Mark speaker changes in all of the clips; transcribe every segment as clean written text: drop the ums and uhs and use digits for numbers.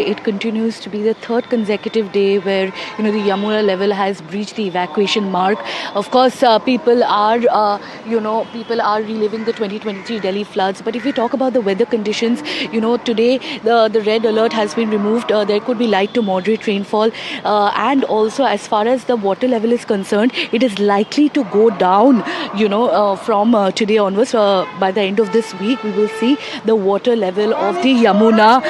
Speaker 1: It continues to be the third consecutive day where the Yamuna level has breached the evacuation mark. Of course, people are reliving the 2023 Delhi floods. But if we talk about the weather conditions, today the red alert has been removed. There could be light to moderate rainfall, and also as far as the water level is concerned, it is likely to go down. From today onwards, by the end of this week, we will see the water level of the Yamuna,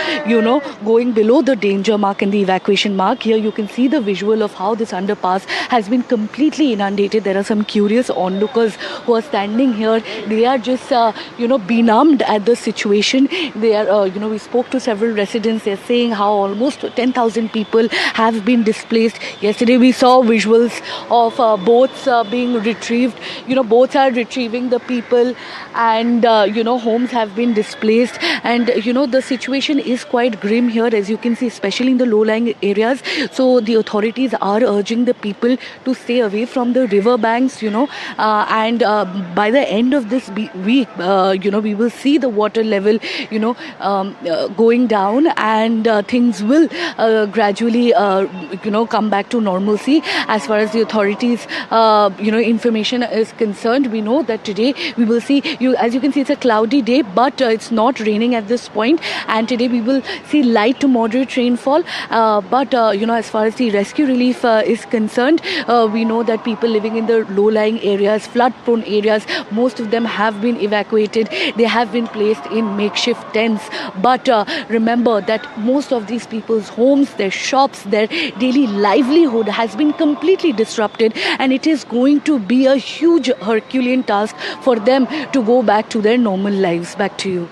Speaker 1: going below the danger mark and the evacuation mark. Here you can see the visual of how this underpass has been completely inundated. There are some curious onlookers who are standing here. They are just, benumbed at the situation. They are, we spoke to several residents. They're saying how almost 10,000 people have been displaced. Yesterday we saw visuals of boats being retrieved. Boats are retrieving the people, and, homes have been displaced. And, the situation is quite grim here, as you can see, especially in the low-lying areas. So the authorities are urging the people to stay away from the river banks, and by the end of this week, we will see the water level, going down, and things will gradually, come back to normalcy. As far as the authorities, information is concerned, we know that today we will see, as you can see, it's a cloudy day, but it's not raining at this point. And today we will see light to moderate rainfall. But as far as the rescue relief is concerned, we know that people living in the low-lying areas, flood-prone areas, most of them have been evacuated. They have been placed in makeshift tents. But remember that most of these people's homes, their shops, their daily livelihood has been completely disrupted, and it is going to be a huge Herculean task for them to go back to their normal lives. Back to you.